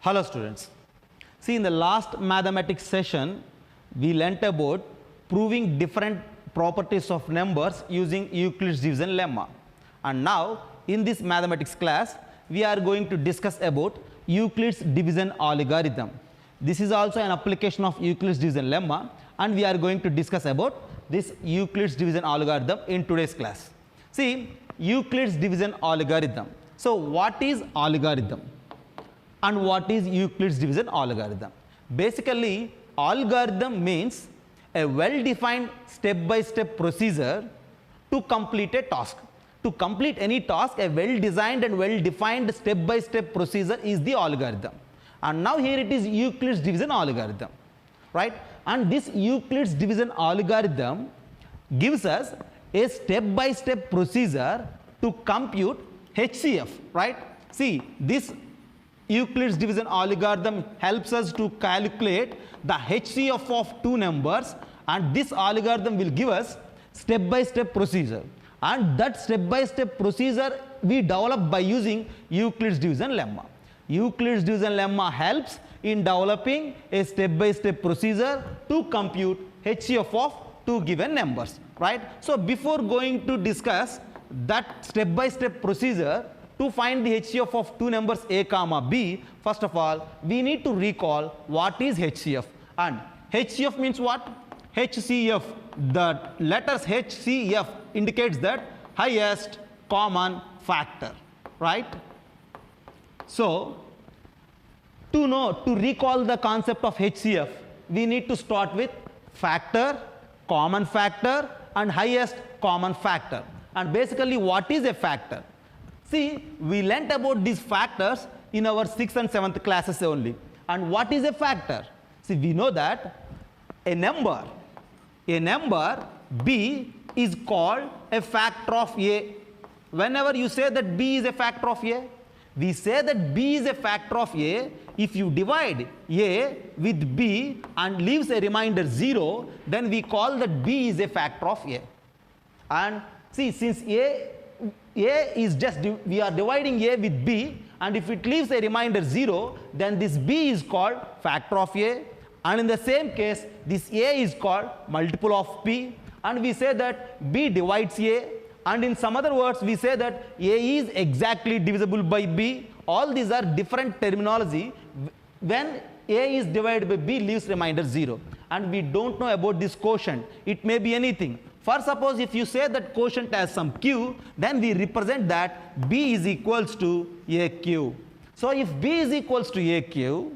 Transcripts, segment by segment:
Hello students. See, in the last mathematics session, we learnt about proving different properties of numbers using Euclid's division lemma. And now, in this mathematics class, we are going to discuss about Euclid's division algorithm. This is also an application of Euclid's division lemma, and we are going to discuss about this Euclid's division algorithm in today's class. See, Euclid's division algorithm. So, what is algorithm? And what is Euclid's division algorithm? Basically, algorithm means a well-defined step-by-step procedure to complete a task. To complete any task, a well-designed and well-defined step-by-step procedure is the algorithm. And now here it is Euclid's division algorithm, right? And this Euclid's division algorithm gives us a step-by-step procedure to compute HCF, right? See, this Euclid's division algorithm helps us to calculate the HCF of two numbers, and this algorithm will give us step-by-step procedure. And that step-by-step procedure we develop by using Euclid's division lemma. Euclid's division lemma helps in developing a step-by-step procedure to compute HCF of two given numbers, right? So before going to discuss that step-by-step procedure to find the HCF of two numbers a comma b, first of all, we need to recall what is HCF. And HCF means what? HCF, the letters HCF indicates that highest common factor, right? So, to recall the concept of HCF, we need to start with factor, common factor, and highest common factor. And basically, what is a factor? See, we learnt about these factors in our 6th and 7th classes only. And what is a factor? See, we know that a number b is called a factor of a. Whenever you say that b is a factor of a, we say that b is a factor of a if you divide a with b and leaves a remainder 0, then we call that b is a factor of a. And see, since a is just, we are dividing a with b, and if it leaves a remainder 0, then this b is called factor of a. And in the same case, this a is called multiple of b, and we say that b divides a, and in some other words we say that a is exactly divisible by b. All these are different terminology. When a is divided by b, leaves remainder 0, and we don't know about this quotient. It may be anything. For suppose if you say that quotient has some q, then we represent that b is equals to aq. So if b is equals to aq,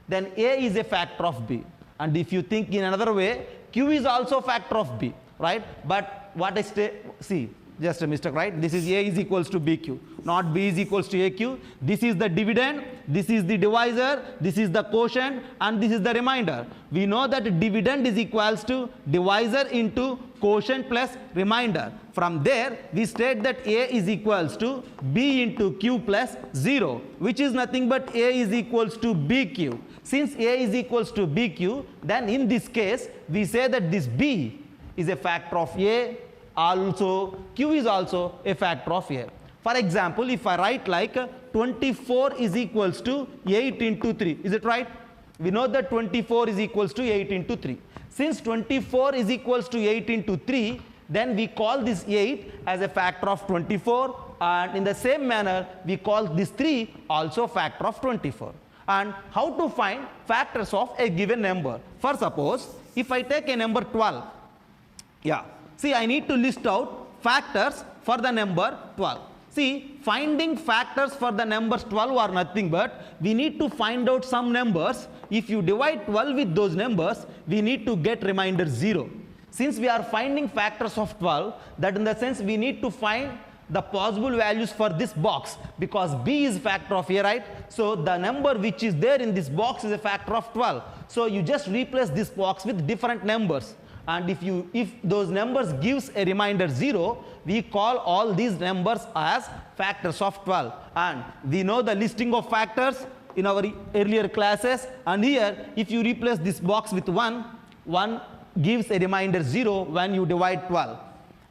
then a is a factor of b. And if you think in another way, q is also a factor of b, right? But what I say, see, just a mistake, right? This is a is equals to bq, not b is equals to aq. This is the dividend, this is the divisor, this is the quotient, and this is the remainder. We know that dividend is equals to divisor into quotient plus remainder. From there, we state that a is equals to b into q plus 0, which is nothing but a is equals to bq. Since a is equals to bq, then in this case, we say that this b is a factor of a, also q is also a factor of a. For example, if I write like 24 is equals to 8 into 3, is it right? We know that 24 is equals to 8 into 3. Since 24 is equals to 8 into 3, then we call this 8 as a factor of 24, and in the same manner we call this 3 also factor of 24. And how to find factors of a given number? For suppose if I take a number 12, see, I need to list out factors for the number 12. See, finding factors for the numbers 12 are nothing but we need to find out some numbers. If you divide 12 with those numbers, we need to get remainder 0. Since we are finding factors of 12, that in the sense we need to find the possible values for this box, because b is factor of a, right? So the number which is there in this box is a factor of 12. So you just replace this box with different numbers. And if those numbers gives a remainder 0, we call all these numbers as factors of 12. And we know the listing of factors in our earlier classes. And here, if you replace this box with 1, 1 gives a remainder 0 when you divide 12,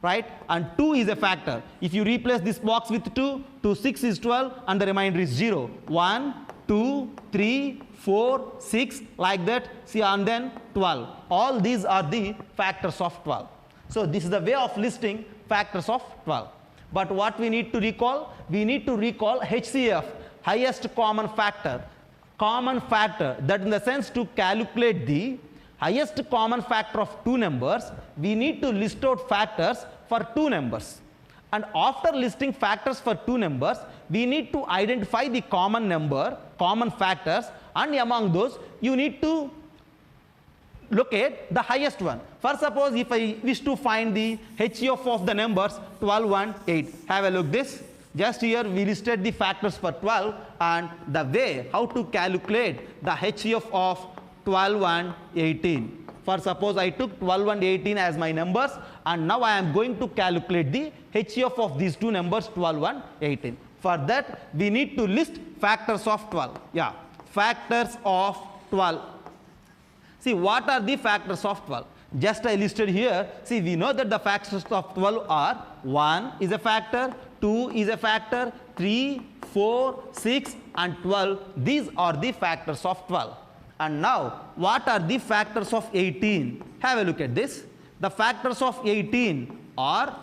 right? And 2 is a factor. If you replace this box with 2, 2, 6 is 12, and the remainder is 0. 1, 2, 3, 4, 6, like that. See, and then 12. All these are the factors of 12. So this is the way of listing factors of 12. But what we need to recall? We need to recall HCF, highest common factor. Common factor, that in the sense to calculate the highest common factor of two numbers, we need to list out factors for two numbers. And after listing factors for two numbers, we need to identify the common number, common factors, and among those, you need to locate the highest one. For suppose if I wish to find the HCF of the numbers 12, 1, 8. Have a look this. Just here we listed the factors for 12 and the way how to calculate the HCF of 12 and 18. For suppose I took 12 and 18 as my numbers, and now I am going to calculate the HCF of these two numbers 12 and 18. For that we need to list factors of 12. Yeah, factors of 12. See, what are the factors of 12? Just I listed here. See, we know that the factors of 12 are 1 is a factor, 2 is a factor, 3, 4, 6 and 12. These are the factors of 12. And now, what are the factors of 18? Have a look at this. The factors of 18 are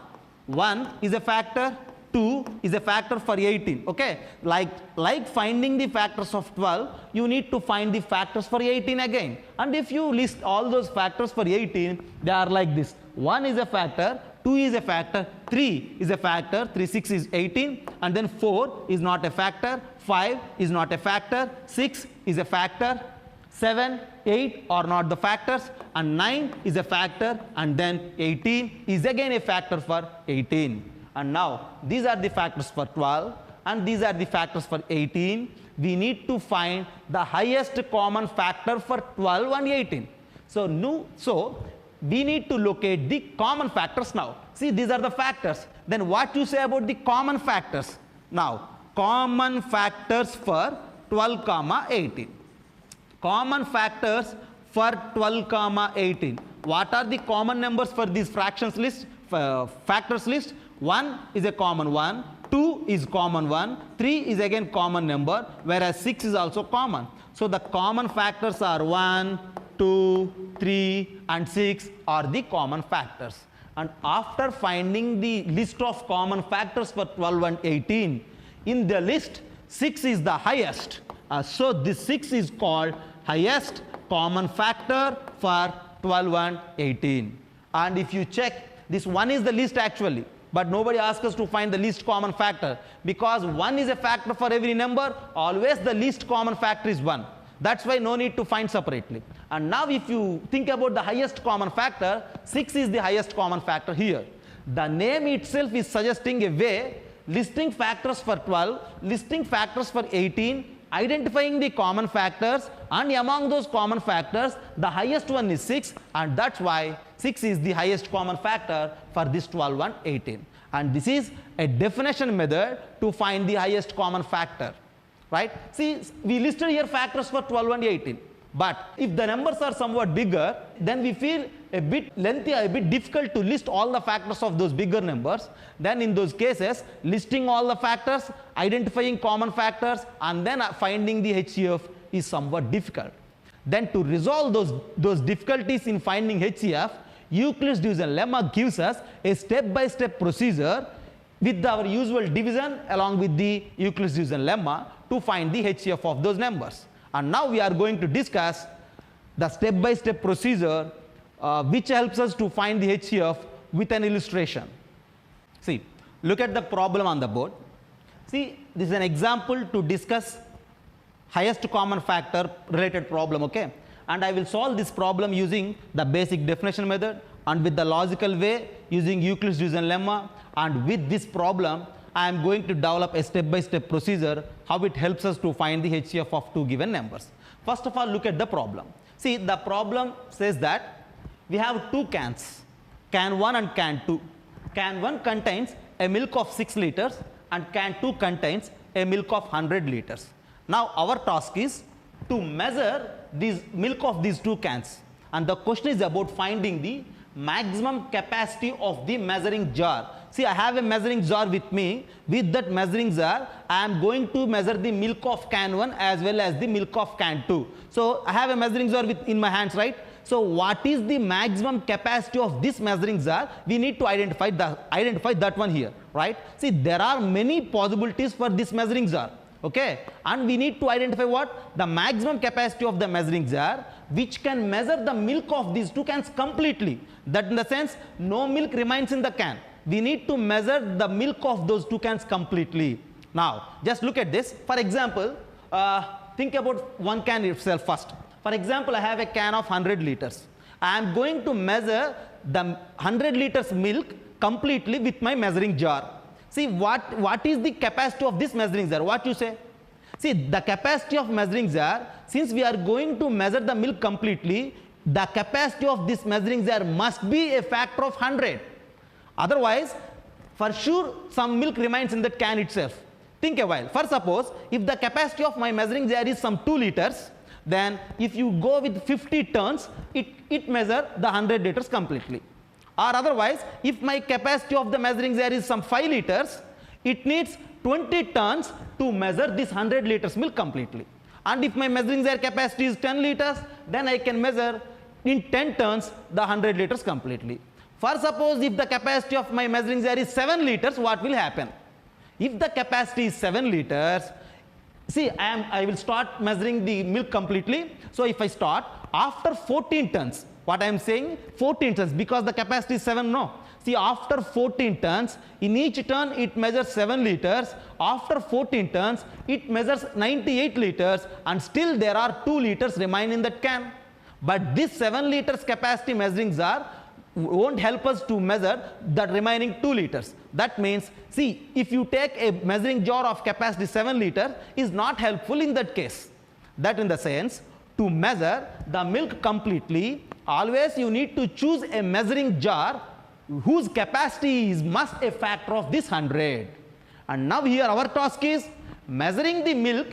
1 is a factor, 2 is a factor for 18. Okay, like finding the factors of 12, you need to find the factors for 18 again. And if you list all those factors for 18, they are like this. 1 is a factor, 2 is a factor, 3 is a factor, 3, 6 is 18, and then 4 is not a factor, 5 is not a factor, 6 is a factor, 7, 8 are not the factors, and 9 is a factor, and then 18 is again a factor for 18. And now these are the factors for 12 and these are the factors for 18. We need to find the highest common factor for 12 and 18. So we need to locate the common factors now. See, these are the factors. Then what you say about the common factors? Now, common factors for 12, 18. Common factors for 12, 18. What are the common numbers for these fractions list, factors list? 1 is a common one, 2 is common one, 3 is again common number, whereas 6 is also common. So the common factors are 1, 2, 3 and 6 are the common factors. And after finding the list of common factors for 12 and 18, in the list 6 is the highest. So this 6 is called highest common factor for 12 and 18. And if you check, this 1 is the least actually. But nobody asks us to find the least common factor, because 1 is a factor for every number. Always the least common factor is 1. That's why no need to find separately. And now if you think about the highest common factor, 6 is the highest common factor here. The name itself is suggesting a way listing factors for 12, listing factors for 18, identifying the common factors, and among those common factors the highest one is 6, and that's why 6 is the highest common factor for this 12 and 18. And this is a definition method to find the highest common factor, right? See, we listed here factors for 12 and 18, but if the numbers are somewhat bigger, then we feel a bit lengthy, a bit difficult to list all the factors of those bigger numbers. Then in those cases, listing all the factors, identifying common factors, and then finding the HCF is somewhat difficult. Then to resolve those difficulties in finding HCF, Euclid's division lemma gives us a step-by-step procedure with our usual division along with the Euclid's division lemma to find the HCF of those numbers. And now we are going to discuss the step-by-step procedure which helps us to find the HCF with an illustration. See, look at the problem on the board. See, this is an example to discuss highest common factor related problem, okay? And I will solve this problem using the basic definition method and with the logical way using Euclid's division lemma. And with this problem, I am going to develop a step-by-step procedure how it helps us to find the HCF of two given numbers. First of all, look at the problem. See, the problem says that we have two cans, can 1 and can 2. Can 1 contains a milk of 6 liters and can 2 contains a milk of 100 liters. Now our task is to measure this milk of these two cans, and the question is about finding the maximum capacity of the measuring jar. See, I have a measuring jar with me. With that measuring jar, I am going to measure the milk of can 1 as well as the milk of can 2. So I have a measuring jar in my hands, right? So what is the maximum capacity of this measuring jar? We need to identify that one here, right? See, there are many possibilities for this measuring jar, okay? And we need to identify what? The maximum capacity of the measuring jar, which can measure the milk of these two cans completely. That in the sense, no milk remains in the can. We need to measure the milk of those two cans completely. Now, just look at this. For example, think about one can itself first. For example, I have a can of 100 liters. I am going to measure the 100 liters milk completely with my measuring jar. See, what is the capacity of this measuring jar? What you say? See, the capacity of measuring jar, since we are going to measure the milk completely, the capacity of this measuring jar must be a factor of 100. Otherwise, for sure, some milk remains in that can itself. Think a while. For suppose, if the capacity of my measuring jar is some 2 liters, then if you go with 50 turns, it measures the 100 liters completely. Or otherwise, if my capacity of the measuring jar is some 5 liters, it needs 20 turns to measure this 100 liters milk completely. And if my measuring jar capacity is 10 liters, then I can measure in 10 turns the 100 liters completely. For suppose if the capacity of my measuring jar is 7 liters, what will happen? If the capacity is 7 liters, see, I will start measuring the milk completely. So if I start after 14 turns, what I am saying 14 turns, because the capacity is 7, no. See, after 14 turns, in each turn it measures 7 liters. After 14 turns, it measures 98 liters, and still there are 2 liters remain in that can. But this 7 liters capacity measuring jar won't help us to measure that remaining 2 liters. That means, see, if you take a measuring jar of capacity 7 liters, is not helpful in that case. That in the sense, to measure the milk completely, always you need to choose a measuring jar whose capacity is must a factor of this 100. And now here our task is measuring the milk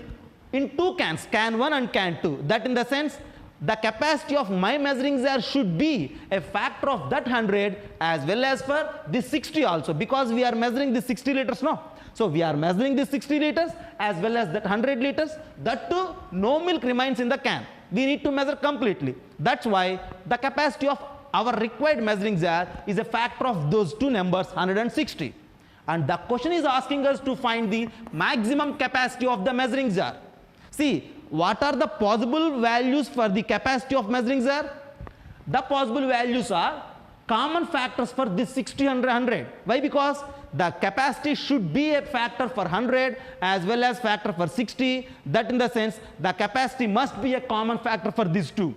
in 2 cans, can 1 and can 2. That in the sense, the capacity of my measuring jar should be a factor of that 100 as well as for this 60 also, because we are measuring the 60 liters now. So we are measuring the 60 liters as well as that 100 liters. That too, no milk remains in the can. We need to measure completely. That's why the capacity of our required measuring jar is a factor of those two numbers, 160. And the question is asking us to find the maximum capacity of the measuring jar. See, what are the possible values for the capacity of measuring jar? The possible values are common factors for this 60, 100. Why? Because the capacity should be a factor for 100 as well as factor for 60. That in the sense, the capacity must be a common factor for these two.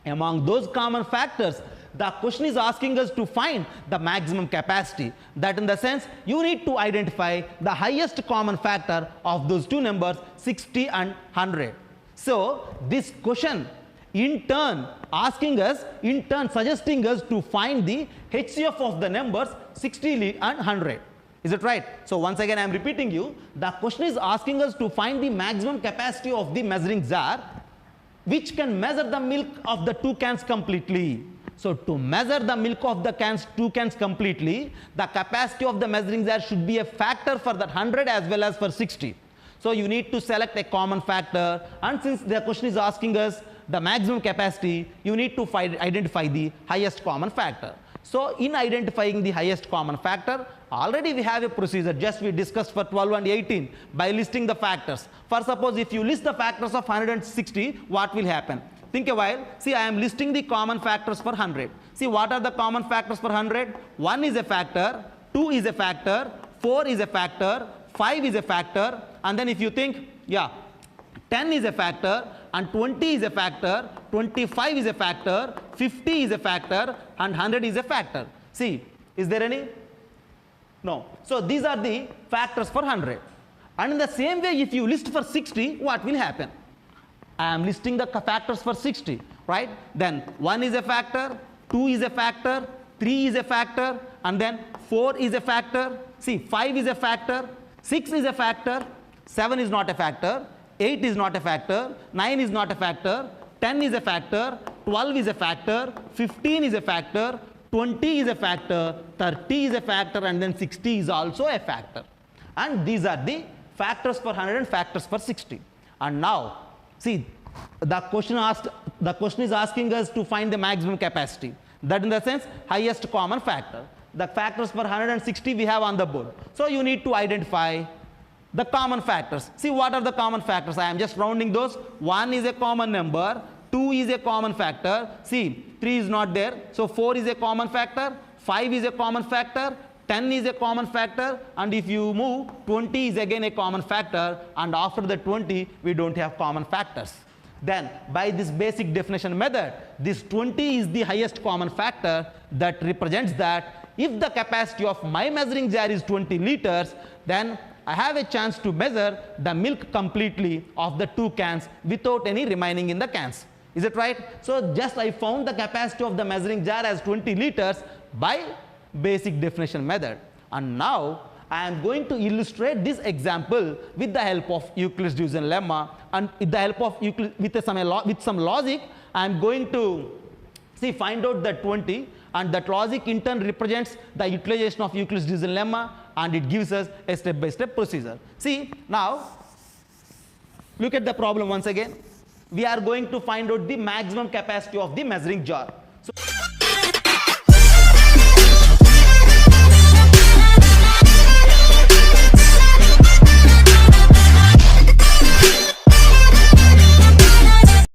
Among those common factors, the question is asking us to find the maximum capacity. That in the sense, you need to identify the highest common factor of those two numbers, 60 and 100. So this question in turn suggesting us to find the HCF of the numbers 60 and 100. Is it right? So once again I am repeating you, the question is asking us to find the maximum capacity of the measuring jar which can measure the milk of the 2 cans completely. So to measure the milk of the 2 cans completely, the capacity of the measuring jar should be a factor for that 100 as well as for 60. So you need to select a common factor, and since the question is asking us the maximum capacity, you need to identify the highest common factor. So in identifying the highest common factor, already we have a procedure, just we discussed for 12 and 18 by listing the factors. For suppose if you list the factors of 160, what will happen? Think a while. See, I am listing the common factors for 100. See, what are the common factors for 100? 1 is a factor, 2 is a factor, 4 is a factor, 5 is a factor, and then if you think, yeah, 10 is a factor, and 20 is a factor, 25 is a factor, 50 is a factor, and 100 is a factor. See, is there any? No. So these are the factors for 100. And in the same way, if you list for 60, what will happen? I am listing the factors for 60, right? Then 1 is a factor, 2 is a factor, 3 is a factor, and then 4 is a factor. See, 5 is a factor, 6 is a factor, 7 is not a factor, 8 is not a factor, 9 is not a factor, 10 is a factor, 12 is a factor, 15 is a factor, 20 is a factor, 30 is a factor, and then 60 is also a factor. And these are the factors for 100 and factors for 60. And now, see, the question is asking us to find the maximum capacity. That in the sense, highest common factor. The factors for 160 we have on the board. So you need to identify the common factors. See, what are the common factors? I am just rounding those. 1 is a common number, 2 is a common factor. See, 3 is not there. So 4 is a common factor, 5 is a common factor, 10 is a common factor, and if you move, 20 is again a common factor, and after the 20, we don't have common factors. Then, by this basic definition method, this 20 is the highest common factor that represents that if the capacity of my measuring jar is 20 liters, then I have a chance to measure the milk completely of the 2 cans without any remaining in the cans. Is it right? So just I found the capacity of the measuring jar as 20 liters by basic definition method. And now I am going to illustrate this example with the help of Euclid's division lemma, and with the help of Euclid, with some logic, I am going to find out the 20, and that logic in turn represents the utilization of Euclid's division lemma, and it gives us a step-by-step procedure. See, now look at the problem once again. We are going to find out the maximum capacity of the measuring jar. So